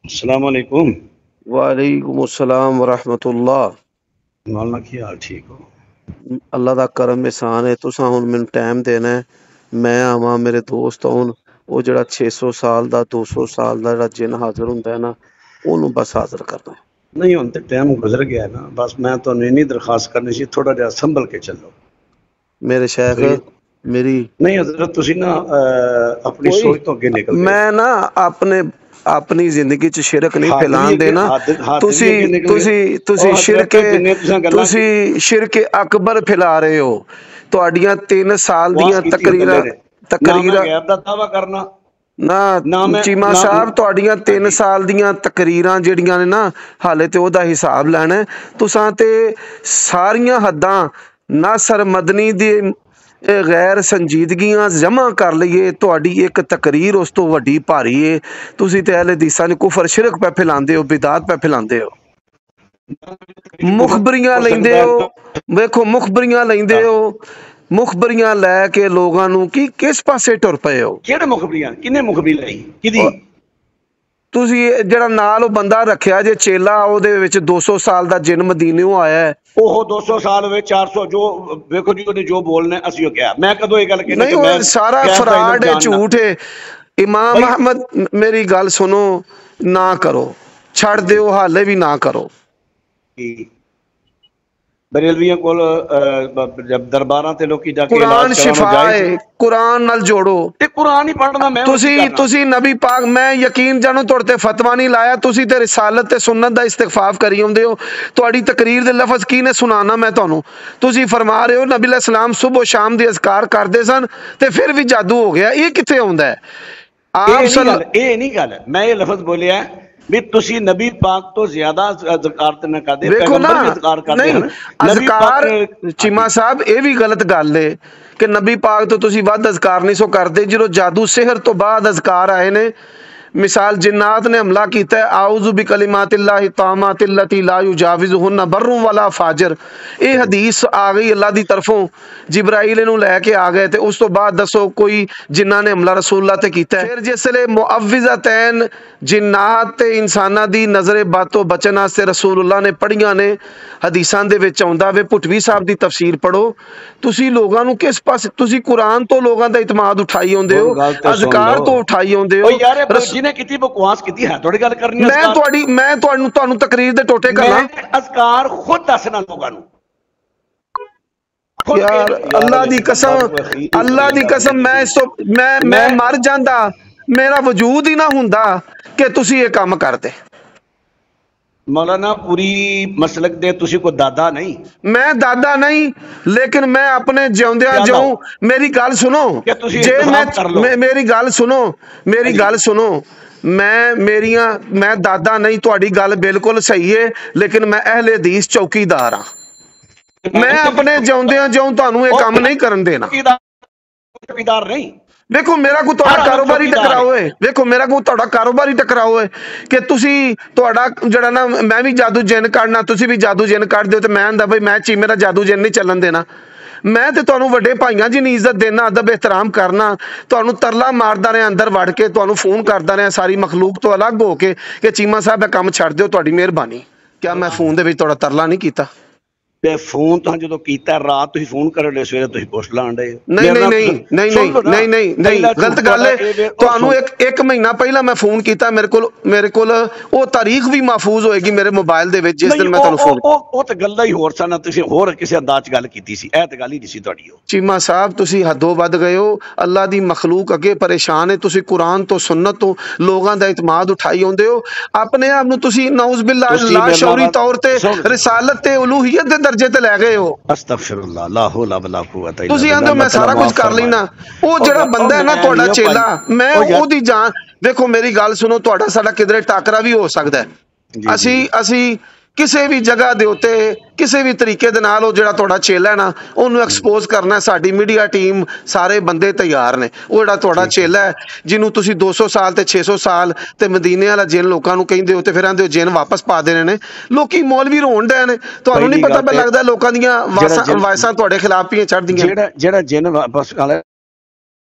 अस्सलाम वालेकुम। वालेकुम अस्सलाम वरहमतुल्लाह। मौलाना की हाल ठीक हो? अल्लाह दा करम एहसान है। तुसां हुण मैनूं टाइम देना है, मैं आवां, मेरे दोस्त आउण, वो जिहड़ा 600 साल दा 200 साल दा जिहड़ा जिन हाज़र हुंदा है ना, ਉਹਨੂੰ बस हाज़र करना है। नहीं हुण ते टाइम गुजर गया ना, बस मैं तुहानूं इन्नी दरखास्त करनी सी, थोड़ा जिहा संभल के चलो। मेरे शेख मेरी नहीं हजरत तुसी ना अपनी सोच तो अगे निकल गए। मैं ना अपनी जिंदगी च शिरक नहीं फैलान देना। तुसी शिरक अकबर फैला रहे हो। तुहाडियां 3 साल दियां तकरीरां दावा करना ना चीमा साहब, तुहाडियां 3 साल दियां तकरीरां जिहड़ियां ने ना, हाले ते ओहदा हिसाब लैना है। तुसां ते सारियां हद्दां नासर मदनी दी गैर संजीदगियां जमा कर लईए, तुहाडी एक तकरीर उस तो वड्डी भारी है। तुसी ते अहले हदीसां ने कुफर शिरक पे फैलांदे हो, बिदात पे फैलांदे हो, मुखबरियां लैंदे हो। वेखो मुखबरियां लैंदे हो, मुखबरियां लैके लोगां नूं की किस पासे टुर पए हो? किहड़े मुखबरियां? किन्ने मुखबरी लई? किदी? तुसी जिहड़ा नाल बंदा रखिया जे चेला, ओहदे विच 200 साल दा जिन मदीनेों आया है। ओह 200 साल होवे 400 जो वेखो जी ओने जो बोलने असीं क्या मैं कदों ये गल कहनी नहीं, वो सारा फ्रॉड है, झूठ है। इमाम अहमद, मेरी गल सुनो, ना करो, छड़ दिओ, हाले भी ना करो। बरेलवियां कोल जब दरबारां ते लोकी जाके कुरान शिफा है, कुरान नाल जोड़ो। ते कुरान ही पढ़ना मैं तुसी नबी पाक, मैं यकीन जानो तुहाडे ते फतवा नहीं लाया, तुसी ते रिसालत ते सुन्नत दा इस्तिगफार करी आउंदे हो। तुहाडी तकरीर दे लफज की ने सुनाना मैं तुहानू? तुसी फरमा रहे हो नबी अलैहिस्सलाम सुबह शाम दी अज़कार करदे सन ते फिर भी जादू हो गया। ये कित्थे आउंदा है? ये नहीं गल, मैं ये लफज बोलिया भी तुसी नबी पाक तो ज्यादा अज़कार ते ना करदे, पैगंबर भी अज़कार करदे हैं। अज़कार चीमा साहब ये भी गलत गल है कि नबी पाक तो तुसी वध अज़कार नहीं सो करदे। जो जादू सेहर तो बाद अज़कार आए ने, मिसाल जिन्नात ने हमला किया है, आउज़ु बिकलिमातिल्लाहि ताम्मातिल्लती ला युजाविज़ुहुन्ना बर्रुन वला फाजिर। ये हदीस आ गई अल्लाह की तरफों, जिब्राइल इहनूं लैके आ गए, तो उस तो बाद दसो कोई जिन्ना ने हमला रसूलुल्लाह ते कीता है? फिर जिसले मुअव्विज़तैन जिन्नात ते इंसानां दी नज़रे बातों बचन वास्ते रसूलुल्लाह ने पढ़ियां ने, हदीसां दे विच आउंदा वे। भुटवी साहब दी तफसीर पढ़ो। तुसी लोगां नूं किस पासे, तुसी कुरान तो लोगां दा इतमाद उठाई आउंदे हो, अज़कार तो उठाई आउंदे हो। जिन्हें कितनी बकवास की है थोड़ी गल करनी है। मैं तुहानू तकरीर दे टोटे करना, अज़कार खुद दसना लोगां नूं। यार अल्लाह दी कसम, अल्लाह दी कसम, मैं मर जांदा, मेरा वजूद ही ना हुंदा कि तुसी ये काम करदे। मौलाना पूरी मसलक दे तुसी को दादा नहीं, मैं दादा नहीं, लेकिन मैं अपने जिउंदियां जाऊं। मेरी गल सुनो, जे मेरी गल सुनो, मेरी गल सुनो। मैं दादा नहीं, तुहाडी गल बिल्कुल सही है, लेकिन मैं अहले हदीस चौकीदार हाँ। मैं अपने जिउंदियां जाऊं तुहानू ये काम नहीं करन देना। चौकीदार नहीं, देखो मेरा कोई तुहाडा कारोबारी टकराओ है, देखो मेरा कोई तुहाडा कारोबारी टकराओ है कि तुसी तुहाडा जिहड़ा ना, मैं भी जादू जिन काढ़ना, तुसी भी जादू जिन काढ़दे हो, ते मैं आंदा बई मैं चीमे दा जादू जिन नहीं चलन देना। मैं ते तुहानू वड्डे भाईयां जी नी इज्जत देना, अदब एहतराम करना, तुहानू तरला मारदा रहा अंदर वड़ के, तुहानू फोन करदा रहा सारी मखलूक तो अलग हो के कि चीमा साहब काम छड्ड दिओ, तुहाडी मेहरबानी। क्या मैं फोन दे विच तुहाडा तरला नहीं कीता? फोन तो जो कीता रात तुसीं फोन कर रहे, सवेरे तुसीं पुछ लाण डे। नहीं गलत गल है। तुहानू एक महीना पहला मैं फोन किया, मेरे को वो तारीख भी महफूज होएगी मेरे मोबाइल दे विच, जिस दिन मैं तुहानू फोन। ओ ते गल्लां ही होर सन, तुसीं होर किसी अंदाज गल कीती सी, ए ते गल ही नहीं सी तुहाडी। चीमा साहब तुसीं हदों वध गए हो। अल्लाह दी मखलूक अगे परेशान है, तुसीं कुरान तो सुन्नत तो लोगां दा इतमाद उठाई आउंदे हो। अपने आप नूं तुसीं नाउज़ बिल्लाह लाशौरी तौर ते रिसालत ते उलूहियत दे दर्जे ते लै गए हो। अस्तगफिरुल्लाह, ला हौला वला कुव्वता इल्ला तुसीं आंदे मैं सारा कुछ कर लेना। वो जिहड़ा बंदा है ना तुहाडा चेला, मैं ओदी जान, देखो मेरी गल सुनो, तुहाडा साडा किधरे टाकरा भी हो सकदा है। असी किसी भी जगह दे उत्ते किसी भी तरीके दे नाल, जिहड़ा तुहाडा चेला है ना, ओनू एक्सपोज करना, साडी मीडिया टीम सारे बंदे तैयार ने। वो जिहड़ा तुहाडा चेला है, जिन्हों तुसीं 200 साल ते 600 साल ते मदीने वाला जिन लोकां नूं कहिंदे हो, ते फिर आंदे हो जिन वापस पा देने ने, लोकी मौलवी रोण डे ने। तुहानूं नहीं पता पे लगदा लोकां दीयां वायसां तुहाडे खिलाफ ही चढ़दियां। जिहड़ा जिन वापस